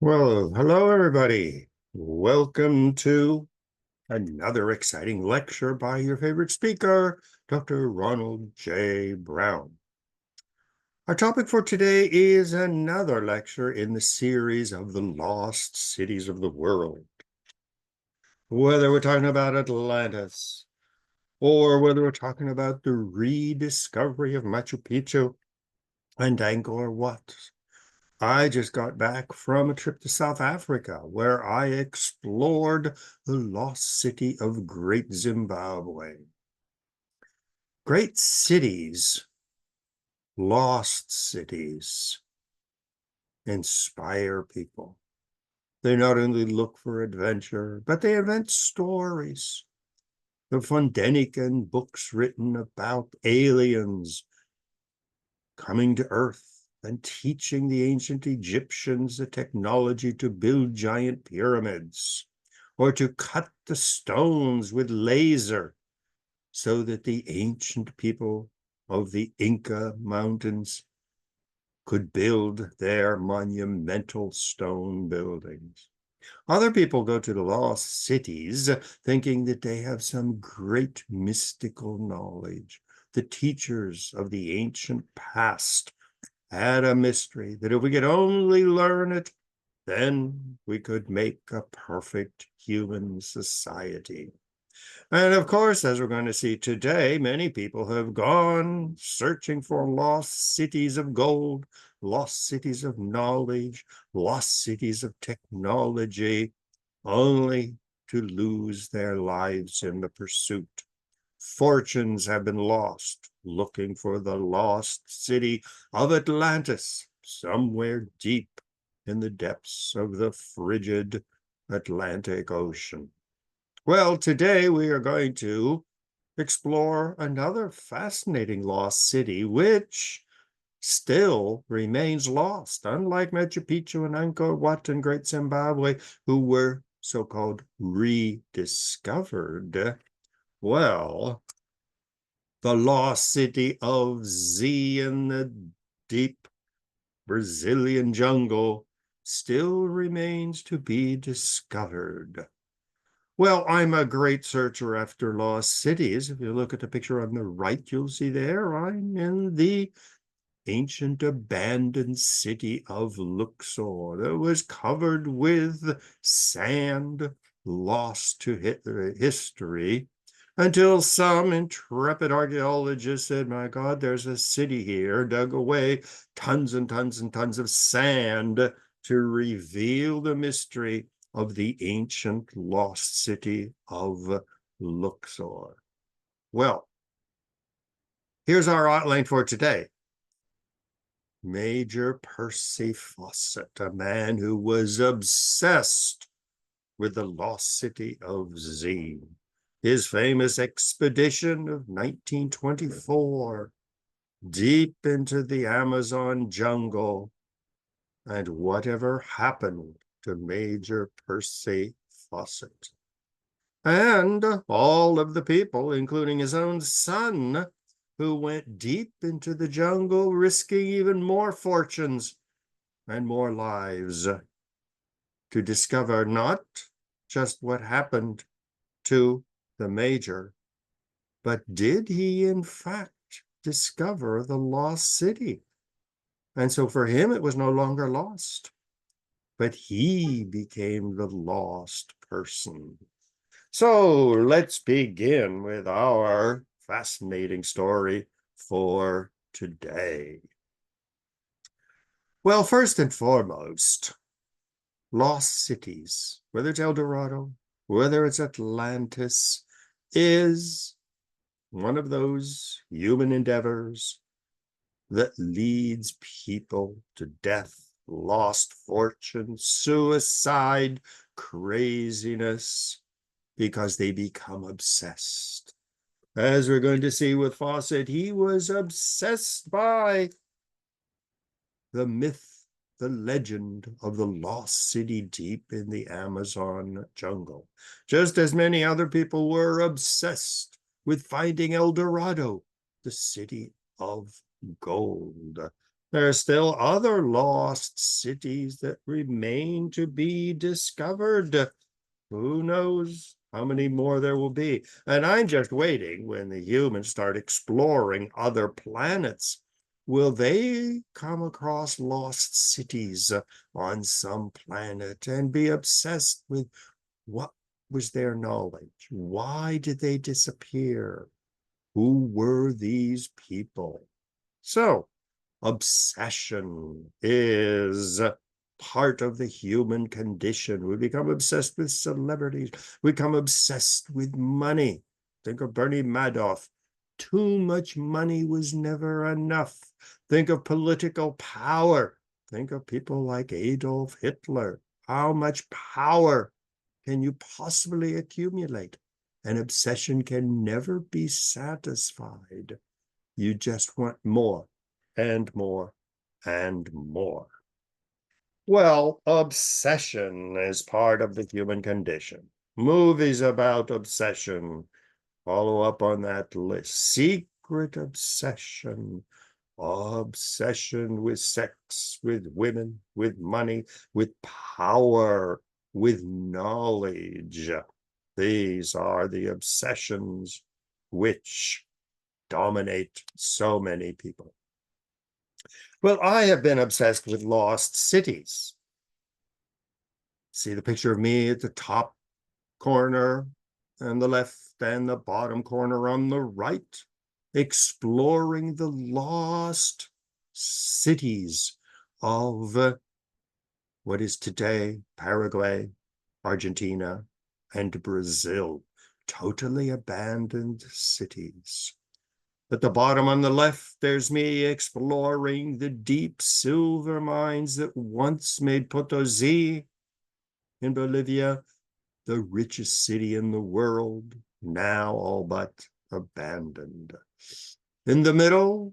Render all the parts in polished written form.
Well, hello everybody. Welcome to another exciting lecture by your favorite speaker, Dr. Ronald J. Brown. Our topic for today is another lecture in the series of the lost cities of the world. Whether we're talking about Atlantis, or whether we're talking about the rediscovery of Machu Picchu and Angkor Wat, I just got back from a trip to South Africa where I explored the lost city of Great Zimbabwe. Great cities, lost cities, inspire people. They not only look for adventure, but they invent stories. The Von Däniken books written about aliens coming to Earth and teaching the ancient Egyptians the technology to build giant pyramids, or to cut the stones with laser so that the ancient people of the Inca mountains could build their monumental stone buildings. Other people go to the lost cities thinking that they have some great mystical knowledge. The teachers of the ancient past had a mystery that if we could only learn it, then we could make a perfect human society. And of course, as we're going to see today, many people have gone searching for lost cities of gold, lost cities of knowledge, lost cities of technology, only to lose their lives in the pursuit. Fortunes have been lost looking for the lost city of Atlantis, somewhere deep in the depths of the frigid Atlantic Ocean. Well, today we are going to explore another fascinating lost city, which still remains lost, unlike Machu Picchu and Angkor Wat and Great Zimbabwe, who were so-called rediscovered. Well, the lost city of Z in the deep Brazilian jungle still remains to be discovered. Well, I'm a great searcher after lost cities. If you look at the picture on the right, you'll see there I'm in the ancient abandoned city of Luxor that was covered with sand, lost to history, until some intrepid archaeologist said, my God, there's a city here, dug away tons and tons and tons of sand to reveal the mystery of the ancient lost city of Luxor. Well, here's our outline for today. Major Percy Fawcett, a man who was obsessed with the lost city of Z. His famous expedition of 1924, deep into the Amazon jungle, and whatever happened to Major Percy Fawcett. And all of the people, including his own son, who went deep into the jungle, risking even more fortunes and more lives to discover not just what happened to the Major, but did he in fact discover the lost city? And so for him, it was no longer lost, but he became the lost person. So let's begin with our fascinating story for today. Well, first and foremost, lost cities, whether it's El Dorado, whether it's Atlantis, is one of those human endeavors that leads people to death, lost fortune, suicide, craziness, because they become obsessed. As we're going to see with Fawcett, he was obsessed by the myth, the legend of the lost city deep in the Amazon jungle, just as many other people were obsessed with finding El Dorado, the city of gold. There are still other lost cities that remain to be discovered. Who knows how many more there will be? And I'm just waiting when the humans start exploring other planets. Will they come across lost cities on some planet and be obsessed with what was their knowledge? Why did they disappear? Who were these people? So, obsession is part of the human condition. We become obsessed with celebrities. We become obsessed with money. Think of Bernie Madoff. Too much money was never enough. Think of political power. Think of people like Adolf Hitler. How much power can you possibly accumulate? An obsession can never be satisfied. You just want more and more and more. Well, obsession is part of the human condition. Movies about obsession follow up on that list. Secret obsession, obsession with sex, with women, with money, with power, with knowledge. These are the obsessions which dominate so many people. Well, I have been obsessed with lost cities. See the picture of me at the top corner on the left and the bottom corner on the right, exploring the lost cities of what is today Paraguay, Argentina, and Brazil, totally abandoned cities. At the bottom on the left, there's me exploring the deep silver mines that once made Potosí in Bolivia the richest city in the world, now all but abandoned. In the middle,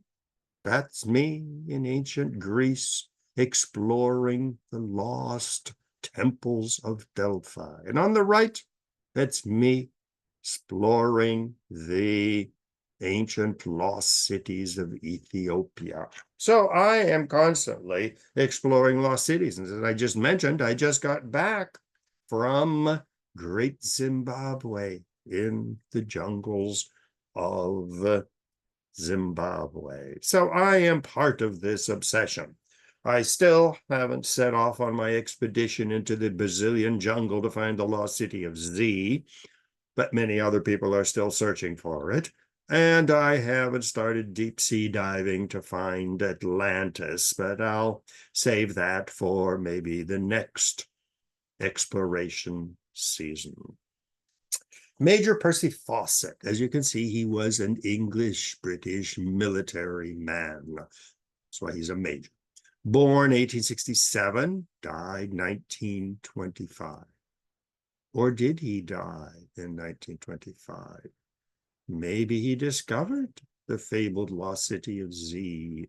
that's me in ancient Greece exploring the lost temples of Delphi. And on the right, that's me exploring the ancient lost cities of Ethiopia. So I am constantly exploring lost cities. And as I just mentioned, I just got back from Great Zimbabwe in the jungles of Zimbabwe. So I am part of this obsession. I still haven't set off on my expedition into the Brazilian jungle to find the lost city of Z, but many other people are still searching for it. And I haven't started deep sea diving to find Atlantis, but I'll save that for maybe the next exploration season. Major Percy Fawcett, as you can see, he was an English-British military man. That's why he's a major. Born 1867, died 1925. Or did he die in 1925? Maybe he discovered the fabled lost city of Z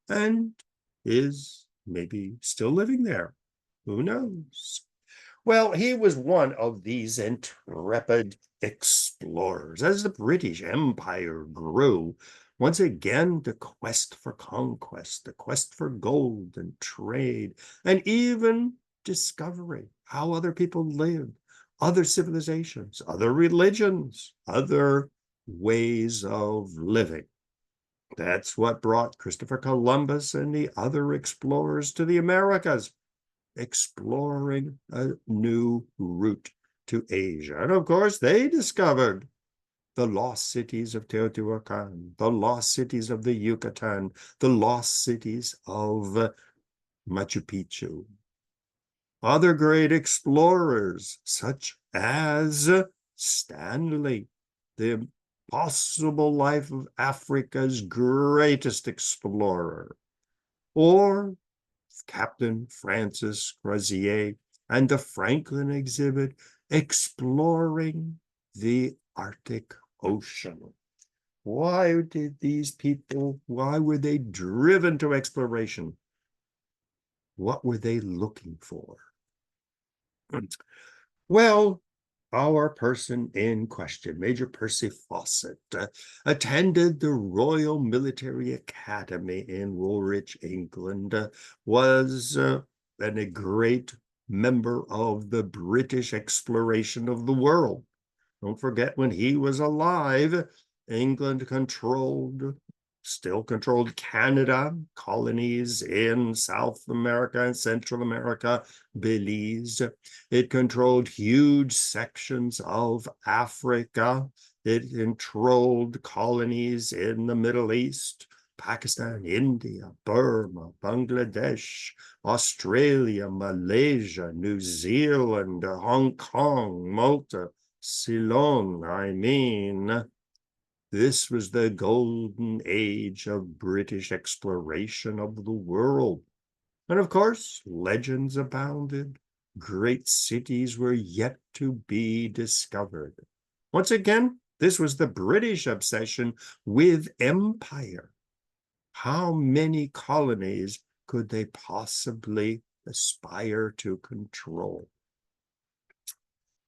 and is maybe still living there. Who knows? Well, he was one of these intrepid explorers. As the British Empire grew, once again, the quest for conquest, the quest for gold and trade, and even discovery, how other people lived, other civilizations, other religions, other ways of living. That's what brought Christopher Columbus and the other explorers to the Americas, exploring a new route to Asia. And of course, they discovered the lost cities of Teotihuacan, the lost cities of the Yucatan, the lost cities of Machu Picchu. Other great explorers, such as Stanley, the possible life of Africa's greatest explorer, or Captain Francis Crozier and the Franklin exhibit exploring the Arctic Ocean. Why did these people, why were they driven to exploration? What were they looking for? Well, our person in question, Major Percy Fawcett, attended the Royal Military Academy in Woolwich, England, was and a great member of the British exploration of the world. Don't forget, when he was alive, England still controlled Canada, colonies in South America and Central America, Belize. It controlled huge sections of Africa. It controlled colonies in the Middle East, Pakistan, India, Burma, Bangladesh, Australia, Malaysia, New Zealand, Hong Kong, Malta, Ceylon. This was the golden age of British exploration of the world. And of course, legends abounded. Great cities were yet to be discovered. Once again, this was the British obsession with empire. How many colonies could they possibly aspire to control?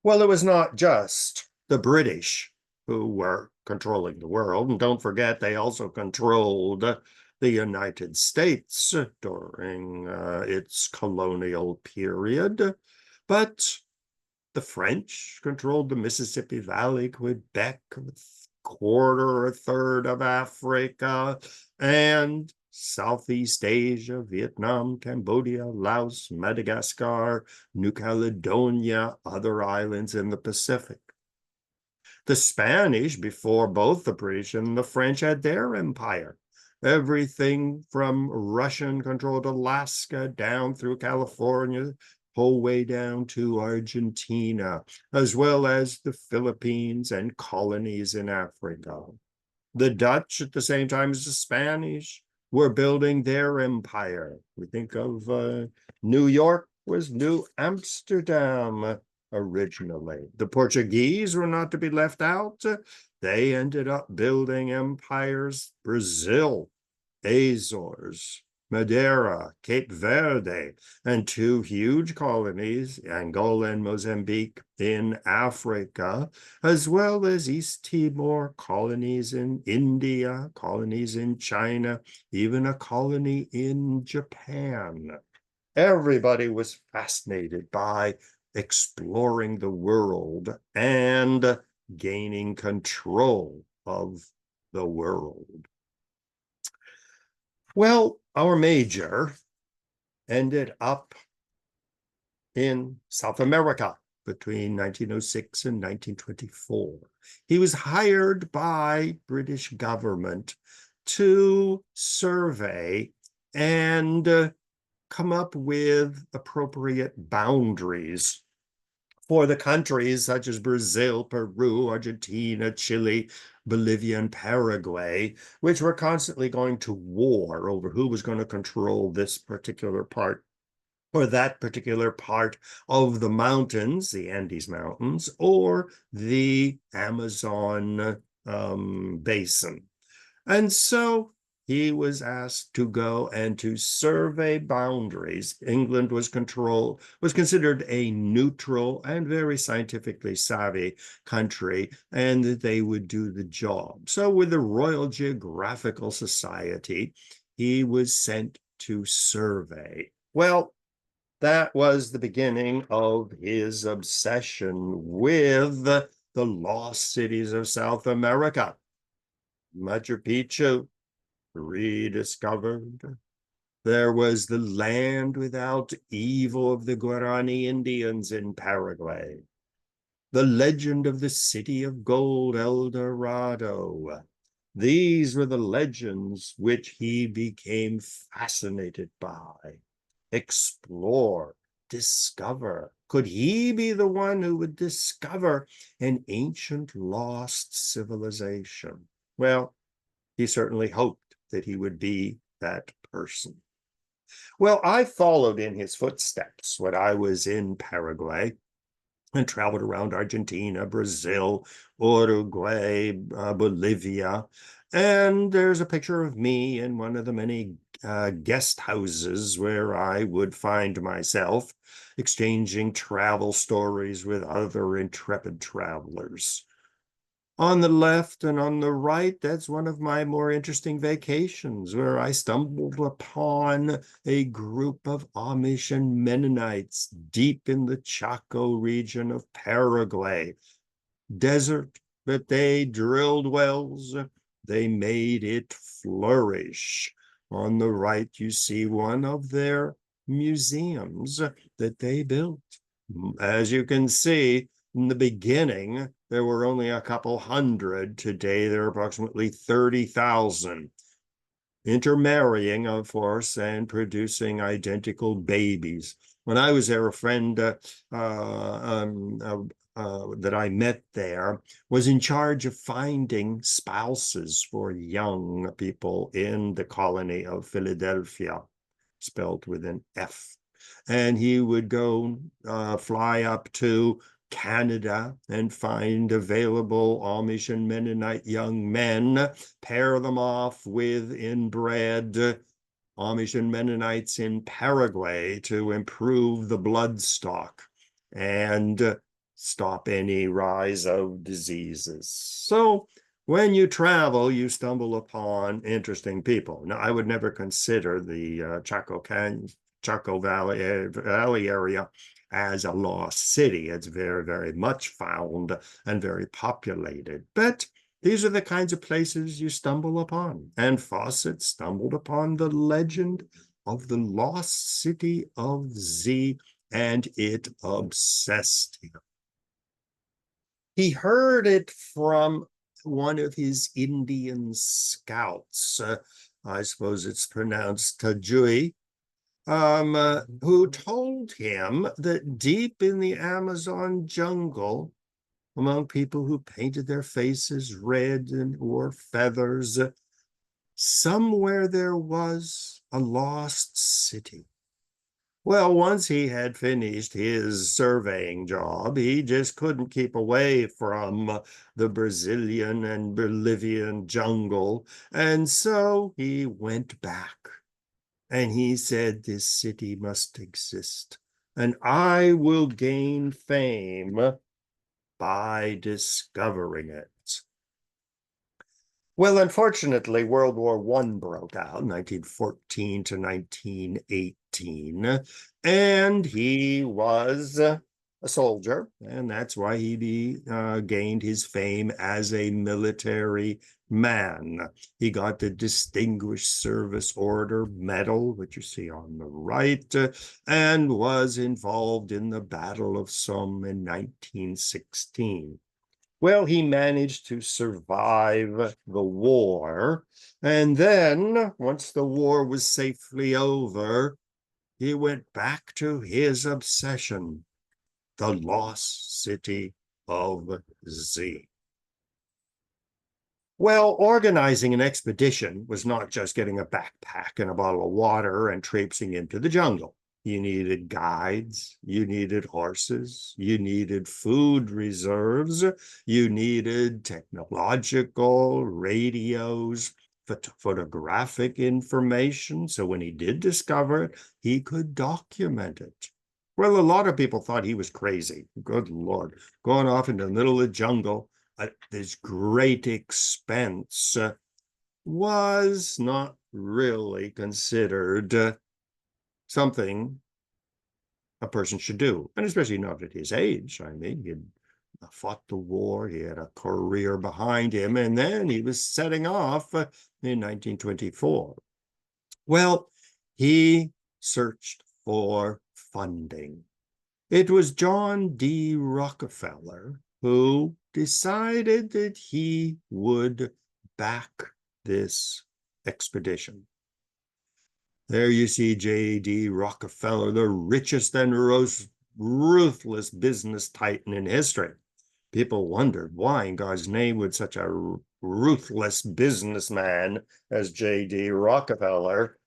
Well, it was not just the British who were controlling the world. And don't forget, they also controlled the United States during its colonial period. But the French controlled the Mississippi Valley, Quebec, a quarter or a third of Africa, and Southeast Asia, Vietnam, Cambodia, Laos, Madagascar, New Caledonia, other islands in the Pacific. The Spanish, before both the British and the French had their empire, everything from Russian-controlled Alaska down through California, whole way down to Argentina, as well as the Philippines and colonies in Africa. The Dutch, at the same time as the Spanish, were building their empire. We think of New York was New Amsterdam originally. The Portuguese were not to be left out. They ended up building empires. Brazil, Azores, Madeira, Cape Verde, and two huge colonies, Angola and Mozambique in Africa, as well as East Timor, colonies in India, colonies in China, even a colony in Japan. Everybody was fascinated by exploring the world and gaining control of the world. Well, our major ended up in South America between 1906 and 1924. He was hired by British government to survey and come up with appropriate boundaries for the countries such as Brazil, Peru, Argentina, Chile, Bolivia, and Paraguay, which were constantly going to war over who was going to control this particular part or that particular part of the mountains, the Andes Mountains, or the Amazon basin. And so he was asked to go and to survey boundaries. England was considered a neutral and very scientifically savvy country, and that they would do the job. So with the Royal Geographical Society, he was sent to survey. Well, that was the beginning of his obsession with the lost cities of South America. Machu Picchu, rediscovered. There was the land without evil of the Guarani Indians in Paraguay. The legend of the city of gold, El Dorado. These were the legends which he became fascinated by. Explore, discover. Could he be the one who would discover an ancient lost civilization? Well, he certainly hoped that he would be that person. Well, I followed in his footsteps when I was in Paraguay and traveled around Argentina, Brazil, Uruguay, Bolivia. And there's a picture of me in one of the many guest houses where I would find myself exchanging travel stories with other intrepid travelers. On the left and on the right, that's one of my more interesting vacations where I stumbled upon a group of Amish and Mennonites deep in the Chaco region of Paraguay. Desert, but they drilled wells. They made it flourish. On the right, you see one of their museums that they built. As you can see, in the beginning, there were only a couple hundred. Today, there are approximately 30,000. Intermarrying, of course, and producing identical babies. When I was there, a friend that I met there was in charge of finding spouses for young people in the colony of Philadelphia, spelled with an F. And he would go fly up to Canada and find available Amish and Mennonite young men, pair them off with inbred Amish and Mennonites in Paraguay to improve the blood stock and stop any rise of diseases. So when you travel, you stumble upon interesting people. Now, I would never consider the Chaco Valley area as a lost city. It's very, very much found and very populated. But these are the kinds of places you stumble upon. And Fawcett stumbled upon the legend of the lost city of Z, and it obsessed him. He heard it from one of his Indian scouts. I suppose it's pronounced Tajui, who told him that deep in the Amazon jungle, among people who painted their faces red and wore feathers, somewhere there was a lost city. Well, once he had finished his surveying job, he just couldn't keep away from the Brazilian and Bolivian jungle, and so he went back. And he said, this city must exist, and I will gain fame by discovering it. Well, unfortunately, World War I broke out, 1914 to 1918, and he was a soldier, and that's why he gained his fame as a military man. He got the Distinguished Service Order Medal, which you see on the right, and was involved in the Battle of Somme in 1916. Well, he managed to survive the war. And then, once the war was safely over, he went back to his obsession, the lost city of Z. Well, organizing an expedition was not just getting a backpack and a bottle of water and traipsing into the jungle. You needed guides, you needed horses, you needed food reserves, you needed technological radios, photographic information. So when he did discover it, he could document it. Well, a lot of people thought he was crazy. Good Lord, going off into the middle of the jungle at this great expense was not really considered something a person should do, and especially not at his age. I mean, he'd fought the war, he had a career behind him, and then he was setting off in 1924. Well, he searched for funding. It was John D. Rockefeller who decided that he would back this expedition. There you see J.D. Rockefeller, the richest and most ruthless business titan in history. People wondered why in God's name would such a ruthless businessman as J.D. Rockefeller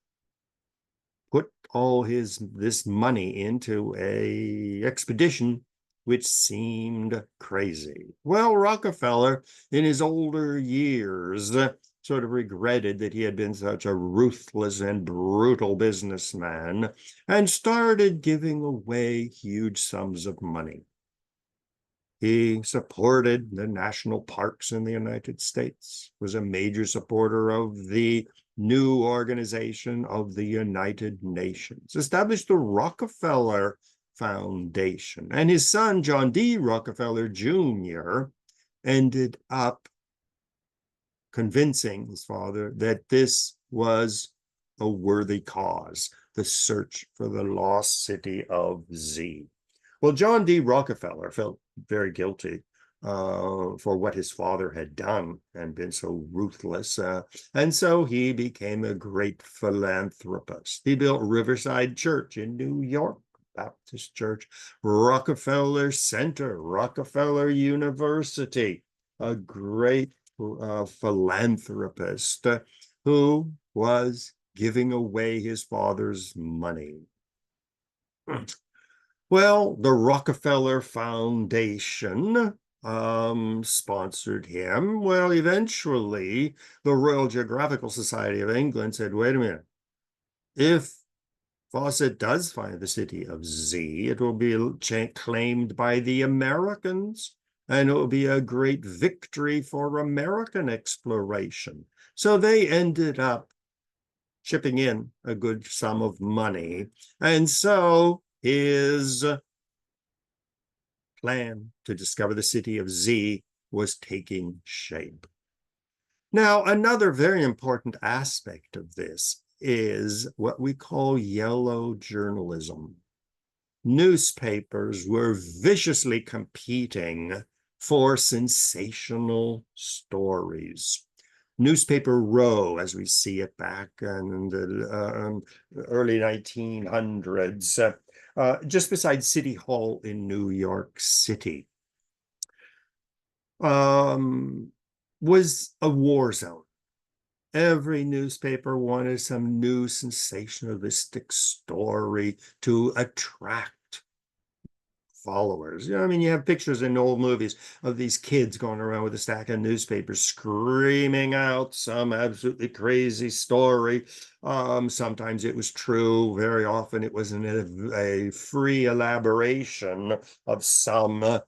put all this money into a expedition which seemed crazy. Well, Rockefeller, in his older years, sort of regretted that he had been such a ruthless and brutal businessman and started giving away huge sums of money. He supported the national parks in the United States, was a major supporter of the new organization of the United Nations, established the Rockefeller Foundation, and his son, John D. Rockefeller Jr., ended up convincing his father that this was a worthy cause, the search for the lost city of Z. Well, John D. Rockefeller felt very guilty for what his father had done and been so ruthless. And so he became a great philanthropist. He built Riverside Church in New York, Baptist Church, Rockefeller Center, Rockefeller University, a great philanthropist who was giving away his father's money. Well, the Rockefeller Foundation sponsored him. Well, eventually, the Royal Geographical Society of England said, wait a minute, if Fawcett does find the city of Z, it will be claimed by the Americans, and it will be a great victory for American exploration. So they ended up chipping in a good sum of money. And so his plan to discover the city of Z was taking shape. Now, another very important aspect of this is what we call yellow journalism. Newspapers were viciously competing for sensational stories. Newspaper Row, as we see it back in the early 1900s, just beside City Hall in New York City, was a war zone. Every newspaper wanted some new sensationalistic story to attract followers. I mean, you have pictures in old movies of these kids going around with a stack of newspapers screaming out some absolutely crazy story. Sometimes it was true. Very often it was a free elaboration of some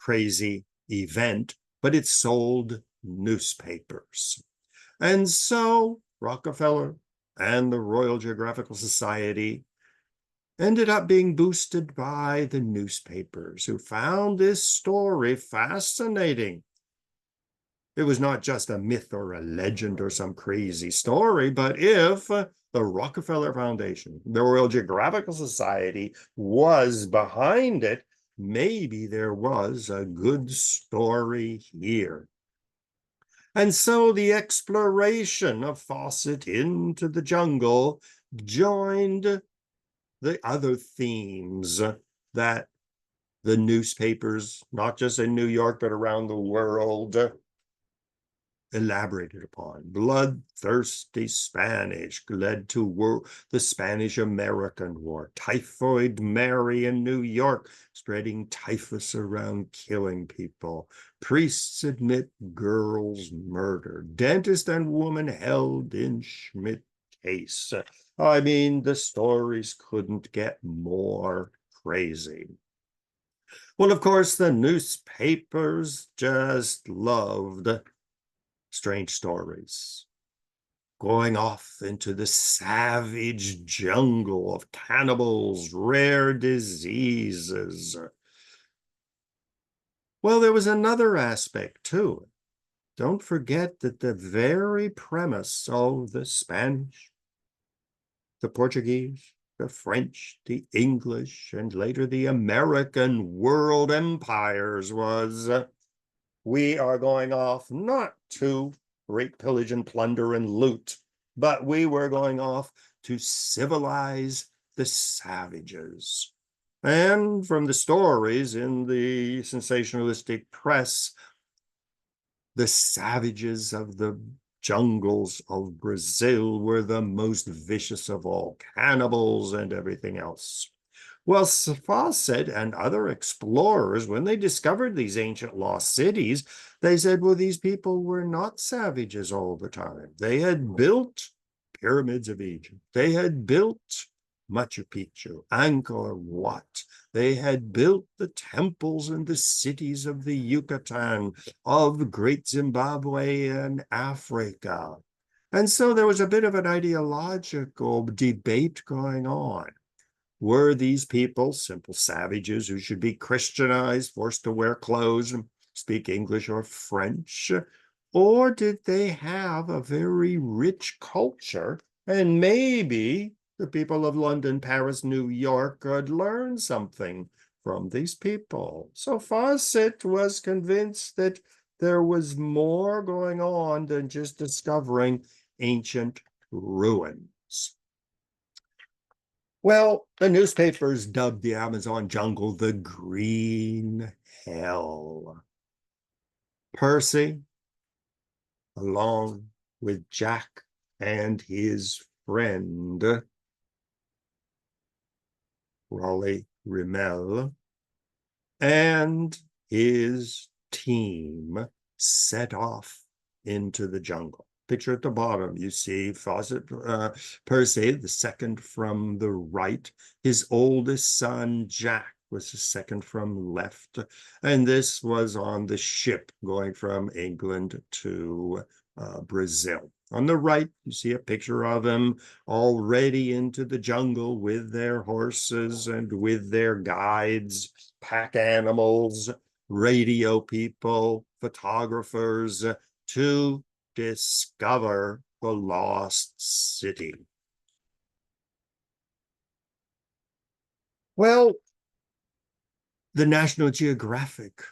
crazy event, but it sold newspapers. And so Rockefeller and the Royal Geographical Society ended up being boosted by the newspapers, who found this story fascinating. It was not just a myth or a legend or some crazy story, but if the Rockefeller Foundation, the Royal Geographical Society, was behind it, maybe there was a good story here. And so the exploration of Fawcett into the jungle joined the other themes that the newspapers, not just in New York, but around the world, elaborated upon. Bloodthirsty Spanish led to the Spanish-American War. Typhoid Mary in New York, spreading typhus around, killing people. Priests admit girls murdered. Dentist and woman held in Schmidt case. I mean, the stories couldn't get more crazy. Well, of course, the newspapers just loved strange stories, going off into the savage jungle of cannibals, rare diseases. Well, there was another aspect to it. Don't forget that the very premise of the Spanish, the Portuguese, the French, the English, and later the American world empires was we are going off not to rape, pillage, and plunder and loot, but we were going off to civilize the savages. And from the stories in the sensationalistic press, the savages of the jungles of Brazil were the most vicious of all, cannibals and everything else. Well, Fawcett and other explorers, when they discovered these ancient lost cities, they said, well, these people were not savages all the time. They had built pyramids of Egypt. They had built Machu Picchu, Angkor Wat. They had built the temples and the cities of the Yucatan, of Great Zimbabwe and Africa. And so there was a bit of an ideological debate going on. Were these people simple savages who should be Christianized, forced to wear clothes and speak English or French? Or did they have a very rich culture? And maybe the people of London, Paris, New York could learn something from these people. So Fawcett was convinced that there was more going on than just discovering ancient ruins. Well, the newspapers dubbed the Amazon jungle the Green Hell. Percy, along with Jack and his friend, Raleigh Rimmel, and his team set off into the jungle. Picture at the bottom, you see Fawcett, Percy, the second from the right. His oldest son, Jack, was the second from left. And this was on the ship going from England to Brazil. On the right, you see a picture of them already into the jungle with their horses and with their guides, pack animals, radio people, photographers, to discover the lost city. Well, the National Geographic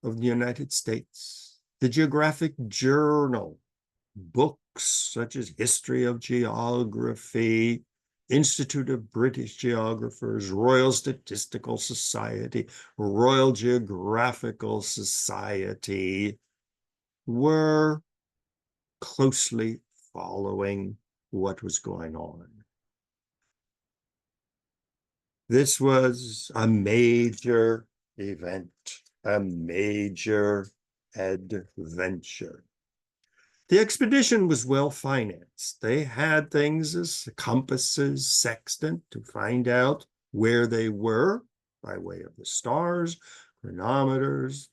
of the United States, the Geographic Journal, books such as History of Geography, Institute of British Geographers, Royal Statistical Society, Royal Geographical Society were closely following what was going on. This was a major event, a major adventure. The expedition was well financed. They had things as compasses, sextant to find out where they were by way of the stars, chronometers,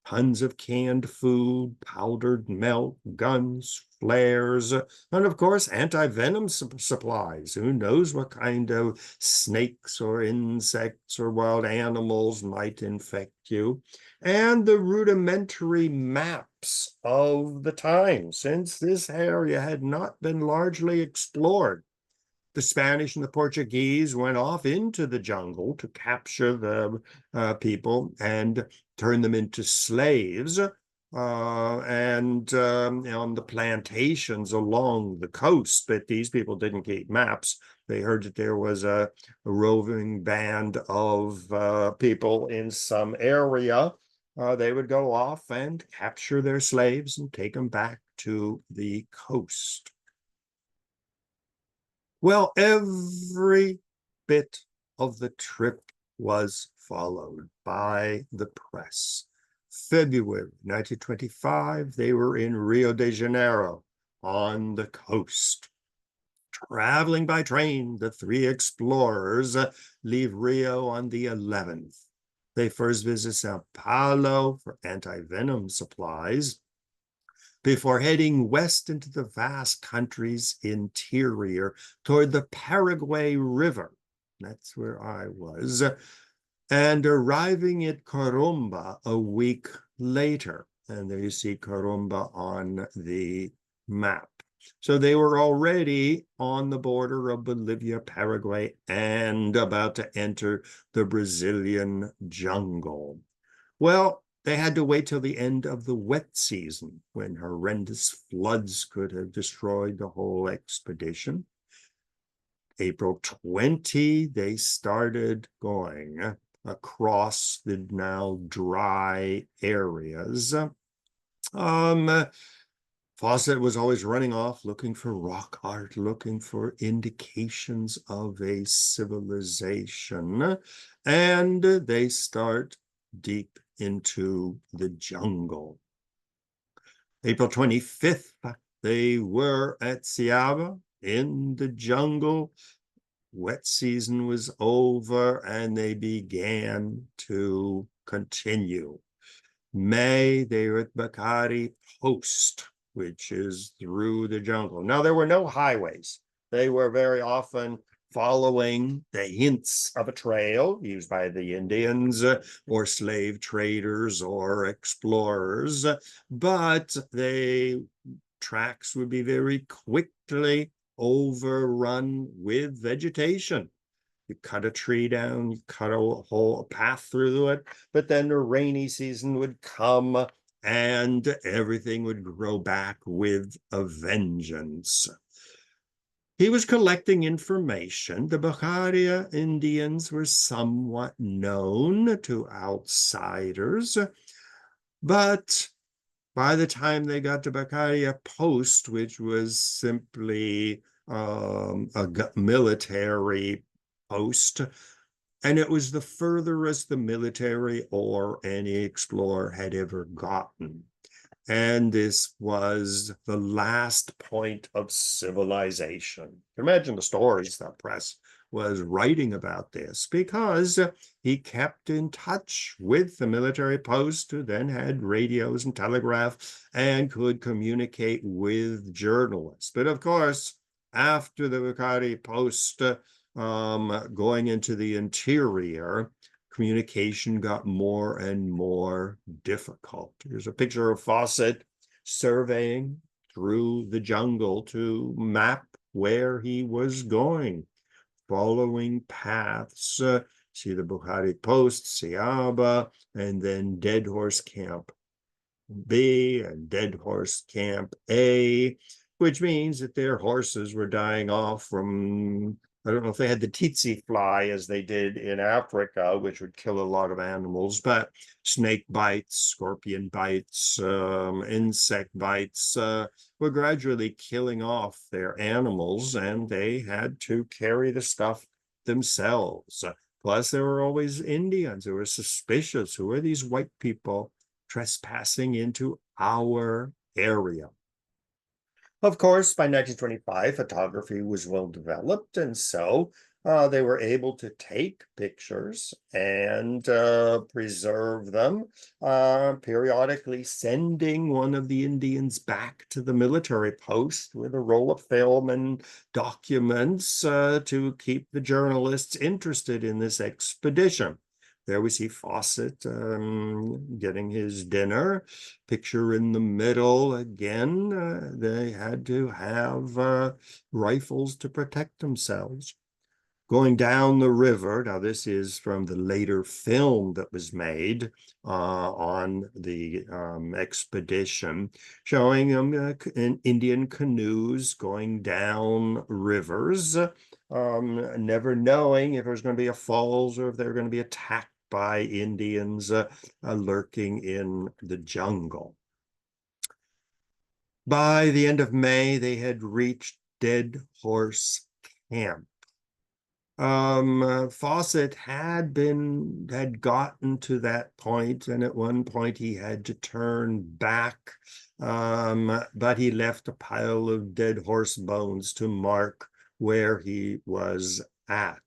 tons of canned food, powdered milk, guns, flares, and of course, anti-venom supplies. Who knows what kind of snakes or insects or wild animals might infect you. And the rudimentary maps of the time, since this area had not been largely explored. The Spanish and the Portuguese went off into the jungle to capture the people and turn them into slaves. And on the plantations along the coast, but these people didn't keep maps. They heard that there was a roving band of people in some area. They would go off and capture their slaves and take them back to the coast. Well, every bit of the trip was followed by the press. February 1925, they were in Rio de Janeiro on the coast. Traveling by train, the three explorers leave Rio on the 11th. They first visit Sao Paulo for anti-venom supplies before heading west into the vast country's interior toward the Paraguay River. That's where I was. And arriving at Corumba a week later. And there you see Corumba on the map. So they were already on the border of Bolivia, Paraguay, and about to enter the Brazilian jungle. Well, they had to wait till the end of the wet season when horrendous floods could have destroyed the whole expedition. April 20, they started going across the now dry areas. Fawcett was always running off, looking for rock art, looking for indications of a civilization. And they start deep into the jungle. April 25th, they were at Siaba in the jungle. Wet season was over and they began to continue. May, they were at Bakari Post, which is through the jungle. Now, there were no highways. They were very often following the hints of a trail used by the Indians or slave traders or explorers, but tracks would be very quickly overrun with vegetation. You cut a tree down, you cut a whole path through it, but then the rainy season would come and everything would grow back with a vengeance. He was collecting information. The Bhaharia Indians were somewhat known to outsiders, but by the time they got to Bakaria Post, which was simply a military post, and it was the furthest the military or any explorer had ever gotten. And this was the last point of civilization. Imagine the stories the press was writing about this, because he kept in touch with the military post, who then had radios and telegraph and could communicate with journalists. But of course, after the Bakari post, going into the interior, communication got more and more difficult. Here's a picture of Fawcett surveying through the jungle to map where he was going, following paths. See the Bukhari Post, Siaba, and then Dead Horse Camp B and Dead Horse Camp A, which means that their horses were dying off from, I don't know if they had the tsetse fly as they did in Africa, which would kill a lot of animals, but snake bites, scorpion bites, insect bites were gradually killing off their animals, and they had to carry the stuff themselves. Plus, there were always Indians who were suspicious. Who are these white people trespassing into our area? Of course, by 1925, photography was well developed, and so they were able to take pictures and preserve them, periodically sending one of the Indians back to the military post with a roll of film and documents to keep the journalists interested in this expedition. There we see Fawcett getting his dinner. Picture in the middle again. They had to have rifles to protect themselves. Going down the river, now this is from the later film that was made on the expedition, showing them in Indian canoes going down rivers, never knowing if there was going to be a falls or if they were going to be attacked by Indians lurking in the jungle. By the end of May, they had reached Dead Horse Camp. Fawcett had gotten to that point, and at one point he had to turn back, but he left a pile of dead horse bones to mark where he was at.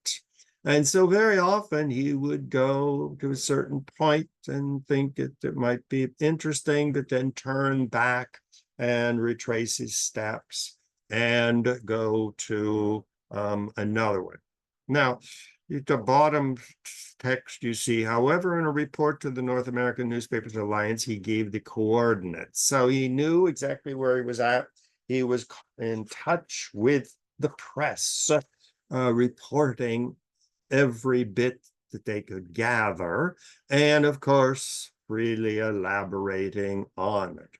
And so very often he would go to a certain point and think it might be interesting, but then turn back and retrace his steps and go to another one. Now, at the bottom text, you see, however, in a report to the North American Newspapers Alliance, he gave the coordinates. So he knew exactly where he was at. He was in touch with the press, reporting every bit that they could gather, and of course, really elaborating on it.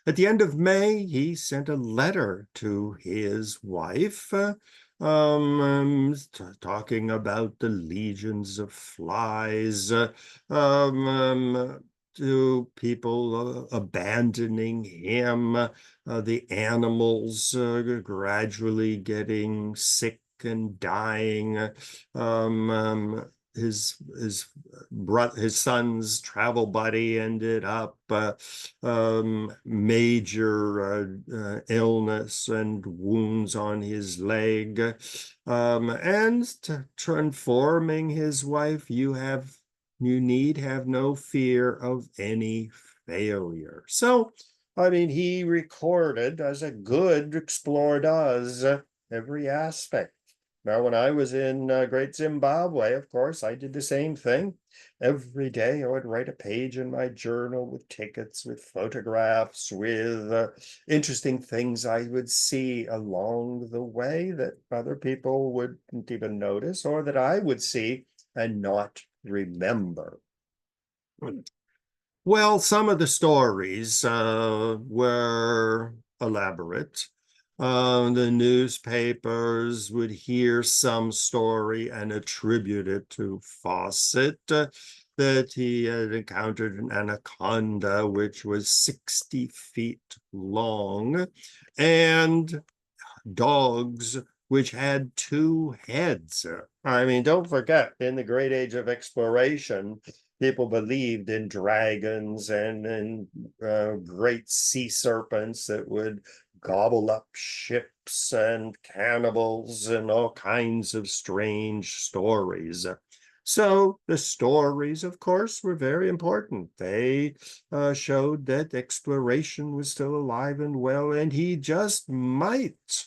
At the end of May, he sent a letter to his wife, talking about the legions of flies, to people abandoning him, the animals gradually getting sick and dying. His son's travel buddy ended up major illness and wounds on his leg, and transforming his wife. You need have no fear of any failure. So, I mean, he recorded, as a good explorer does, every aspect. Now, when I was in Great Zimbabwe, of course, I did the same thing. Every day I would write a page in my journal with tickets, with photographs, with interesting things I would see along the way that other people wouldn't even notice, or that I would see and not remember. Well, some of the stories were elaborate. The newspapers would hear some story and attribute it to Fawcett, that he had encountered an anaconda which was 60 feet long, and dogs which had 2 heads. I mean, don't forget, in the great age of exploration, people believed in dragons and in great sea serpents that would gobble up ships and cannibals and all kinds of strange stories. So the stories, of course, were very important. They showed that exploration was still alive and well, and he just might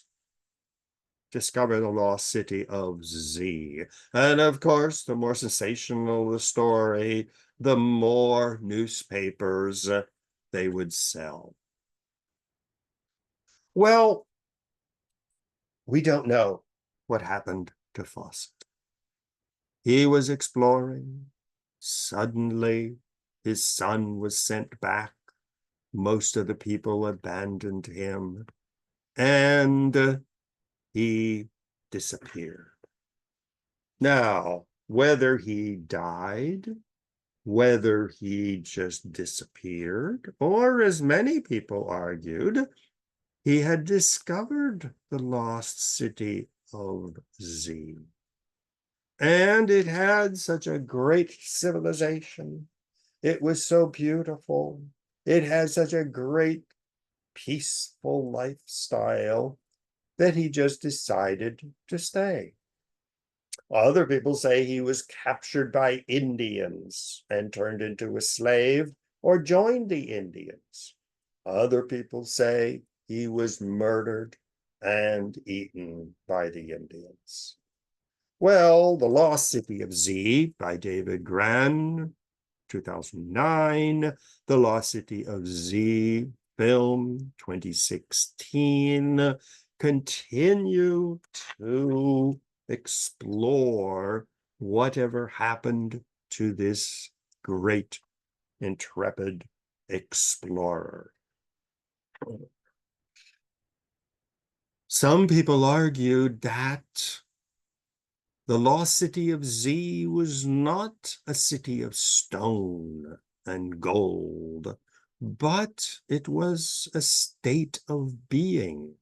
discover the lost city of Z. And of course, the more sensational the story, the more newspapers they would sell. Well, we don't know what happened to Fawcett. He was exploring. Suddenly, his son was sent back. Most of the people abandoned him, and he disappeared. Now, whether he died, whether he just disappeared, or as many people argued, he had discovered the lost city of Z. And it had such a great civilization. It was so beautiful. It had such a great, peaceful lifestyle that he just decided to stay. Other people say he was captured by Indians and turned into a slave or joined the Indians. Other people say he was murdered and eaten by the Indians. Well, The Lost City of Z by David Gran, 2009. The Lost City of Z film, 2016. Continue to explore whatever happened to this great, intrepid explorer. Some people argued that the lost city of Z was not a city of stone and gold, but it was a state of being,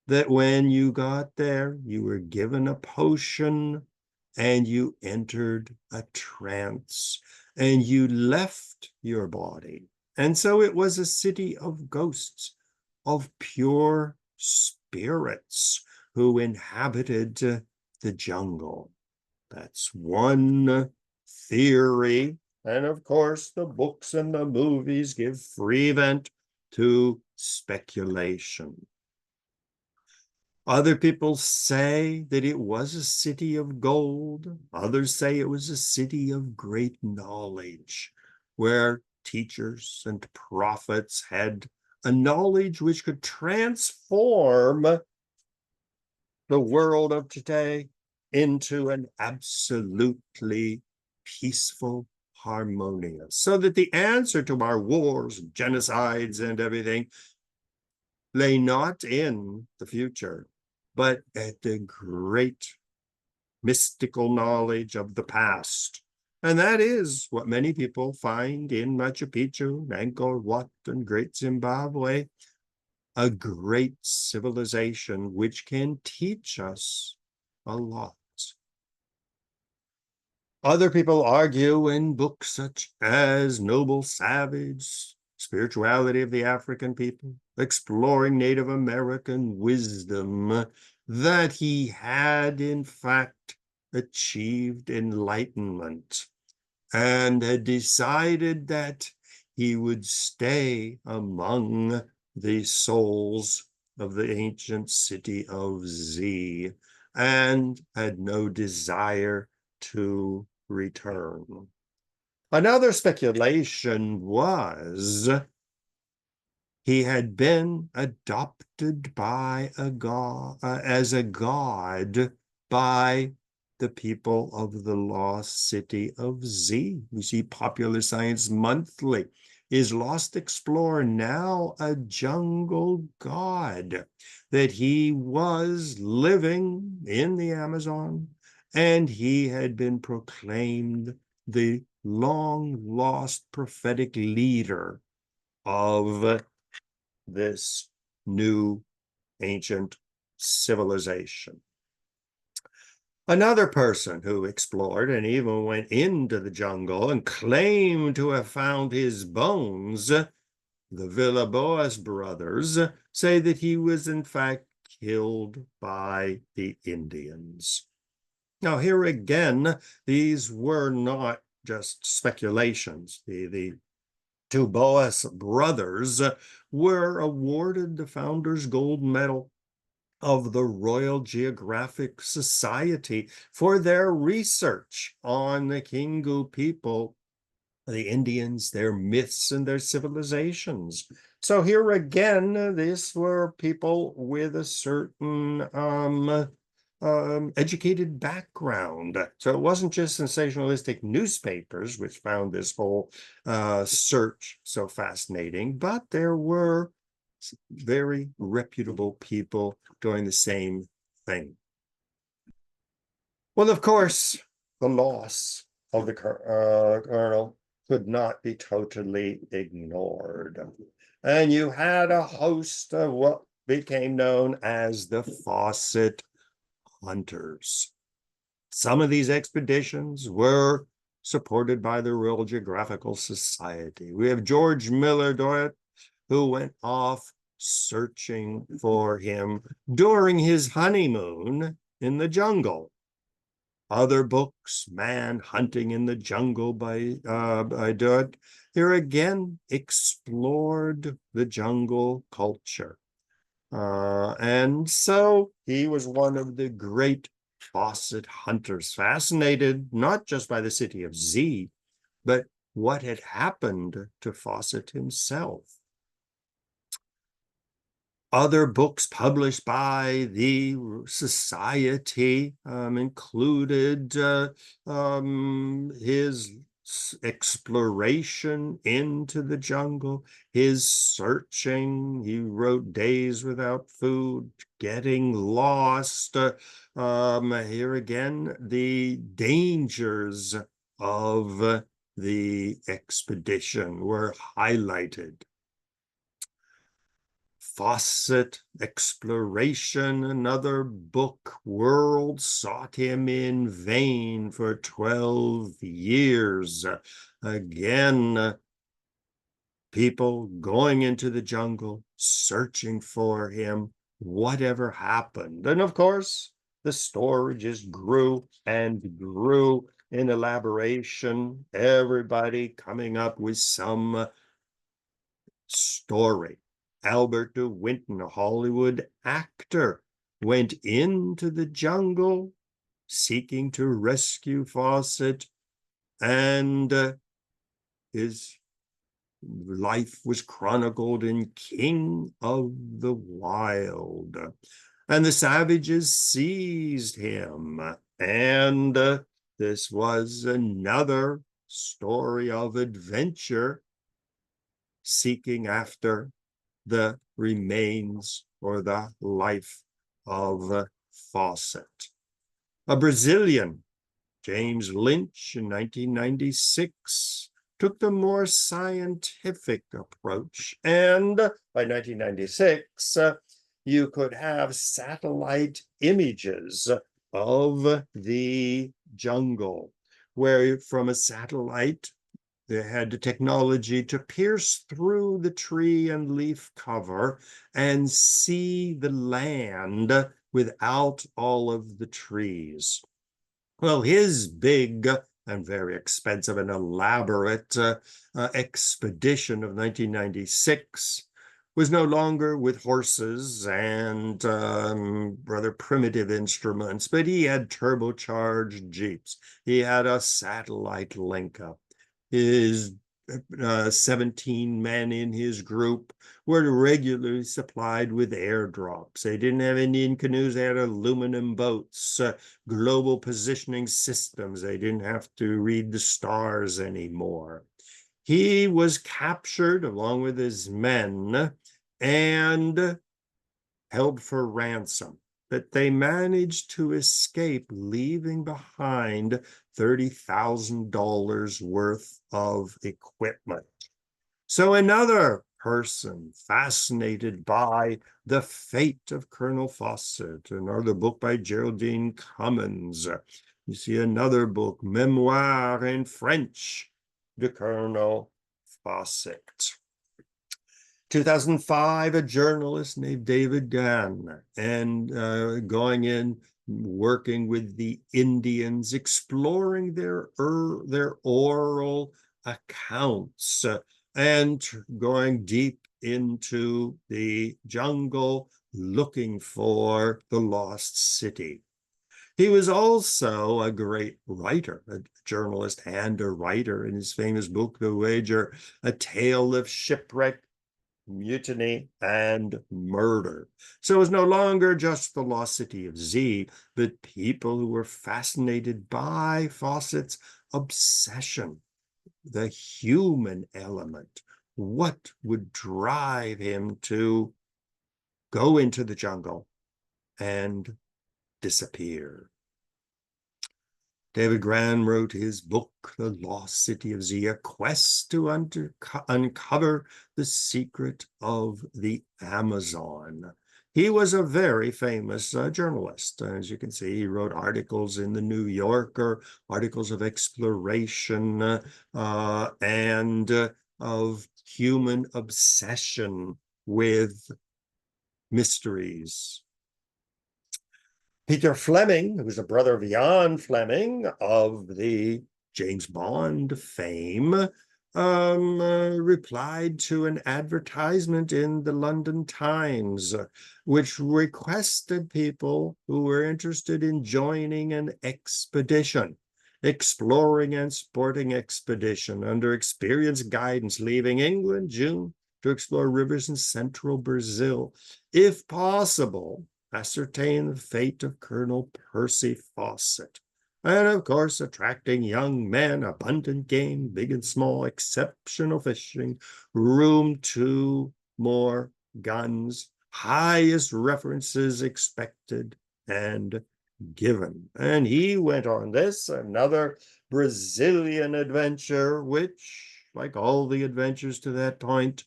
that when you got there, you were given a potion and you entered a trance and you left your body. And so it was a city of ghosts, of pure spirits who inhabited the jungle. That's one theory. And of course, the books and the movies give free vent to speculation. Other people say that it was a city of gold. Others say it was a city of great knowledge, where teachers and prophets had a knowledge which could transform the world of today into an absolutely peaceful, harmonious, so that the answer to our wars, genocides, and everything lay not in the future, but at the great mystical knowledge of the past, And that is what many people find in Machu Picchu, Angkor Wat, and Great Zimbabwe, a great civilization which can teach us a lot. Other people argue in books such as Noble Savage, Spirituality of the African People, Exploring Native American Wisdom, that he had in fact achieved enlightenment and had decided that he would stay among the souls of the ancient city of Z and had no desire to return. Another speculation was he had been adopted by a god, as a god by the people of the lost city of Z. We see Popular Science Monthly. Is Lost Explorer now a jungle god? That he was living in the Amazon and he had been proclaimed the long-lost prophetic leader of this new ancient civilization. Another person who explored and even went into the jungle and claimed to have found his bones, the Villalobos brothers, say that he was in fact killed by the Indians. Now, here again, these were not just speculations. The two Boas brothers were awarded the Founders Gold Medal of the Royal Geographic Society for their research on the Kingu people, the Indians, their myths, and their civilizations. So here again, these were people with a certain educated background. So it wasn't just sensationalistic newspapers which found this whole search so fascinating, but there were very reputable people doing the same thing. Well, of course, the loss of the colonel could not be totally ignored. And you had a host of what became known as the Fawcett Hunters. Some of these expeditions were supported by the Royal Geographical Society. We have George Miller Dorado, who went off searching for him during his honeymoon in the jungle. Other books, Man Hunting in the Jungle by Dorado, here again explored the jungle culture. And so he was one of the great Fawcett hunters, fascinated not just by the city of Z, but what had happened to Fawcett himself. Other books published by the society included his exploration into the jungle, his searching. He wrote Days Without Food, Getting Lost. Here again, the dangers of the expedition were highlighted. Fawcett Exploration, another book. World sought him in vain for 12 years. Again, people going into the jungle, searching for him, whatever happened. And of course, the story just grew and grew in elaboration, everybody coming up with some story. Albert de Winton, a Hollywood actor, went into the jungle seeking to rescue Fawcett, and his life was chronicled in King of the Wild. And the savages seized him, and this was another story of adventure seeking after the remains or the life of Fawcett. A Brazilian James Lynch in 1996 took the more scientific approach. And by 1996, you could have satellite images of the jungle, where from a satellite, they had the technology to pierce through the tree and leaf cover and see the land without all of the trees. Well, his big and very expensive and elaborate expedition of 1996 was no longer with horses and rather primitive instruments, but he had turbocharged jeeps. He had a satellite link up. His 17 men in his group were regularly supplied with airdrops. They didn't have Indian canoes, they had aluminum boats, global positioning systems. They didn't have to read the stars anymore. He was captured along with his men and held for ransom, but they managed to escape, leaving behind $30,000 worth of equipment. So another person fascinated by the fate of Colonel Fawcett, another book by Geraldine Cummins. You see another book, Memoir in French, de Colonel Fawcett. 2005, a journalist named David Gann, and going in, working with the Indians, exploring their oral accounts, and going deep into the jungle, looking for the lost city. He was also a great writer, a journalist and a writer. In his famous book, The Wager, A Tale of Shipwreck, Mutiny, and Murder. So it was no longer just the lost city of Z, but people who were fascinated by Fawcett's obsession, the human element. What would drive him to go into the jungle and disappear? David Gran wrote his book, The Lost City of Z, a quest to uncover the secret of the Amazon. He was a very famous journalist. As you can see, he wrote articles in the New Yorker, articles of exploration and of human obsession with mysteries. Peter Fleming, who was a brother of Jan Fleming of the James Bond fame, replied to an advertisement in the London Times, which requested people who were interested in joining an expedition, exploring and sporting expedition under experienced guidance, leaving England, June, to explore rivers in central Brazil. If possible, ascertain the fate of Colonel Percy Fawcett. And of course, attracting young men, abundant game, big and small, exceptional fishing, room to more guns, highest references expected and given. And he went on this, another Brazilian adventure, which, like all the adventures to that point,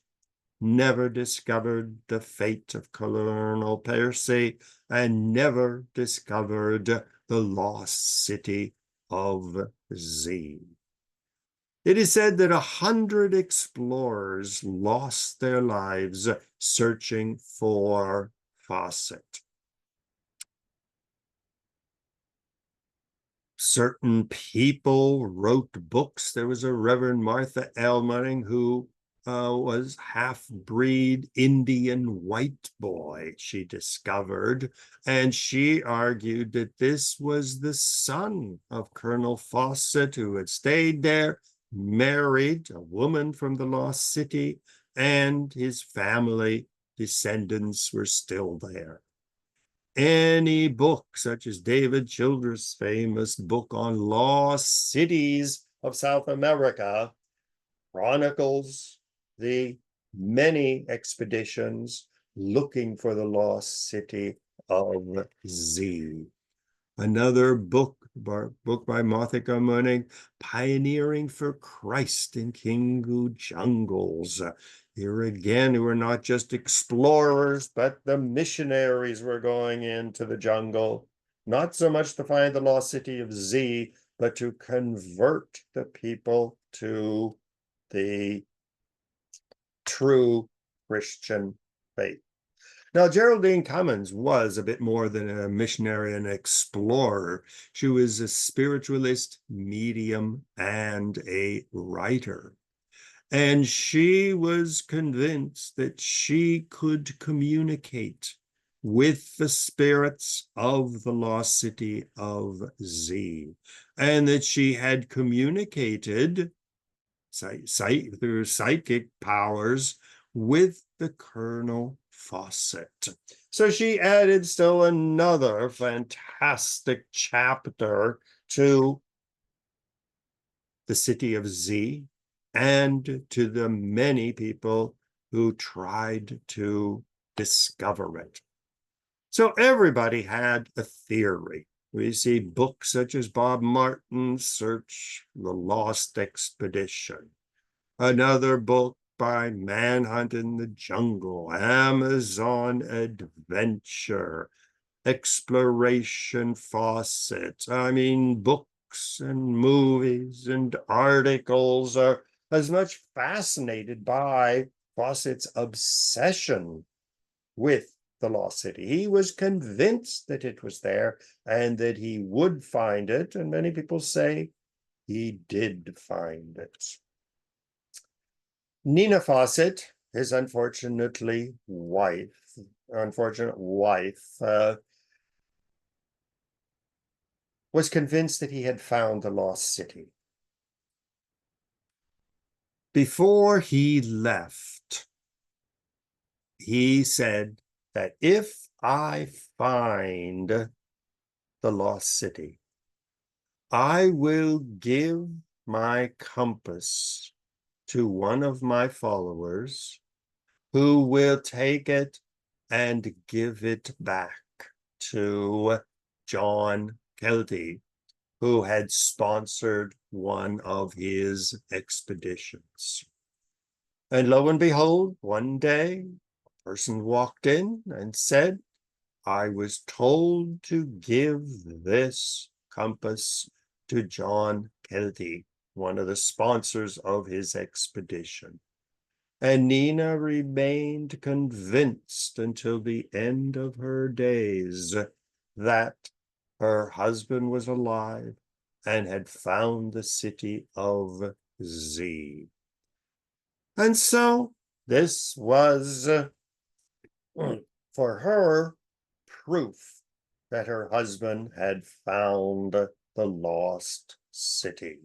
never discovered the fate of Colonel Percy and never discovered the lost city of Z. It is said that 100 explorers lost their lives searching for Fawcett. Certain people wrote books. There was a Reverend Martha Elmering who was half-breed Indian white boy, she discovered, and she argued that this was the son of Colonel Fawcett, who had stayed there, married a woman from the lost city, and his family descendants were still there. Any book, such as David Childress' famous book on lost cities of South America, chronicles the many expeditions looking for the lost city of Z. Another book book by Mothika Munning, Pioneering for Christ in Kingu Jungles. Here again, who were not just explorers, but the missionaries were going into the jungle, not so much to find the lost city of Z, but to convert the people to the true Christian faith. Now, Geraldine Cummins was a bit more than a missionary and explorer. She was a spiritualist, medium, and a writer. And she was convinced that she could communicate with the spirits of the lost city of Z, and that she had communicated through psychic powers with the Colonel Fawcett. So she added still another fantastic chapter to the city of Z and to the many people who tried to discover it. So everybody had a theory. We see books such as Bob Martin's Search the Lost Expedition. Another book by Manhunt in the Jungle, Amazon Adventure, Exploration Fawcett. I mean, books and movies and articles are as much fascinated by Fawcett's obsession with the lost city. He was convinced that it was there and that he would find it, and many people say he did find it. Nina Fawcett, his unfortunate wife, was convinced that he had found the lost city. Before he left, he said that if I find the lost city, I will give my compass to one of my followers who will take it and give it back to John Kelty, who had sponsored one of his expeditions. And lo and behold, one day, a person walked in and said, I was told to give this compass to John Kelty, one of the sponsors of his expedition. And Nina remained convinced until the end of her days that her husband was alive and had found the city of Z. And so this was, for her, proof that her husband had found the lost city.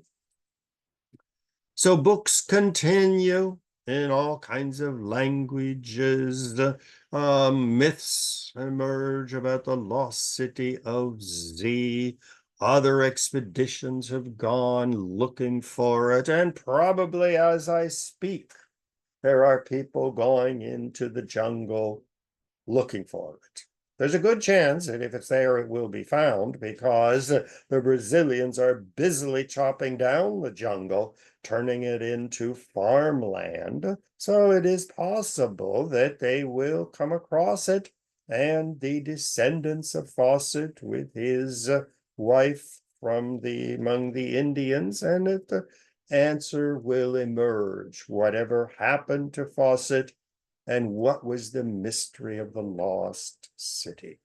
So books continue in all kinds of languages. Myths emerge about the lost city of Z. Other expeditions have gone looking for it, and probably as I speak, there are people going into the jungle looking for it. There's a good chance that if it's there, it will be found, because the Brazilians are busily chopping down the jungle, turning it into farmland. So it is possible that they will come across it, and the descendants of Fawcett with his wife among the Indians, and that the answer will emerge. Whatever happened to Fawcett, and what was the mystery of the lost city?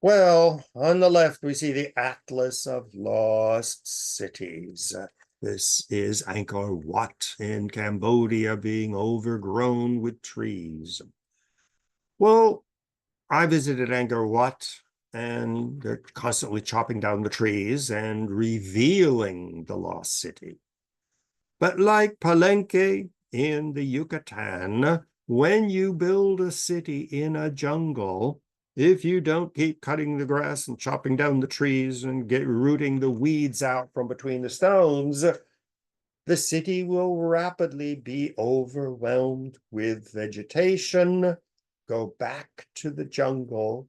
Well, on the left, we see the Atlas of Lost Cities. This is Angkor Wat in Cambodia being overgrown with trees. Well, I visited Angkor Wat, and they're constantly chopping down the trees and revealing the lost city. But like Palenque in the Yucatan, when you build a city in a jungle, if you don't keep cutting the grass and chopping down the trees and rooting the weeds out from between the stones, the city will rapidly be overwhelmed with vegetation, go back to the jungle,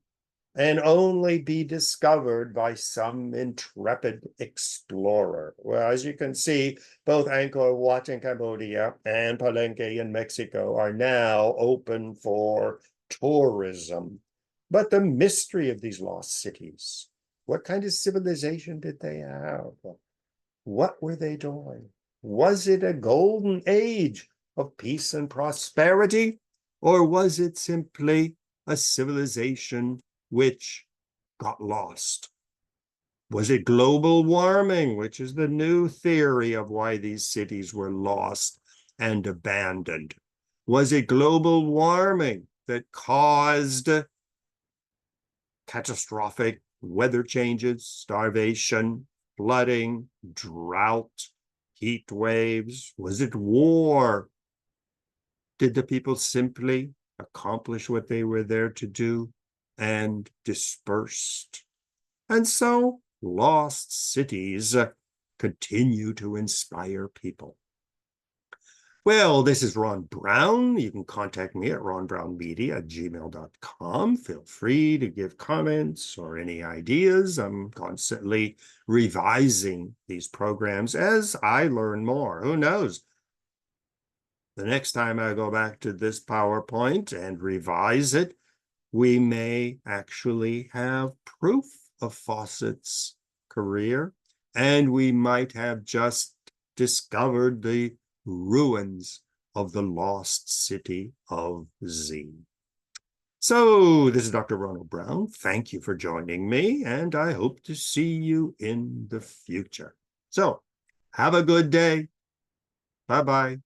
and only be discovered by some intrepid explorer. Well, as you can see, both Angkor Wat in Cambodia and Palenque in Mexico are now open for tourism. But the mystery of these lost cities, what kind of civilization did they have? What were they doing? Was it a golden age of peace and prosperity, or was it simply a civilization which got lost? Was it global warming, which is the new theory of why these cities were lost and abandoned? Was it global warming that caused catastrophic weather changes, starvation, flooding, drought, heat waves? Was it war? Did the people simply accomplish what they were there to do and dispersed? And so lost cities continue to inspire people. Well, this is Ron Brown. You can contact me at ronbrownmedia@gmail.com. Feel free to give comments or any ideas. I'm constantly revising these programs as I learn more. Who knows? The next time I go back to this PowerPoint and revise it, we may actually have proof of Fawcett's career, and we might have just discovered the ruins of the lost city of Z. So this is Dr. Ronald Brown. Thank you for joining me, and I hope to see you in the future. So have a good day. Bye-bye.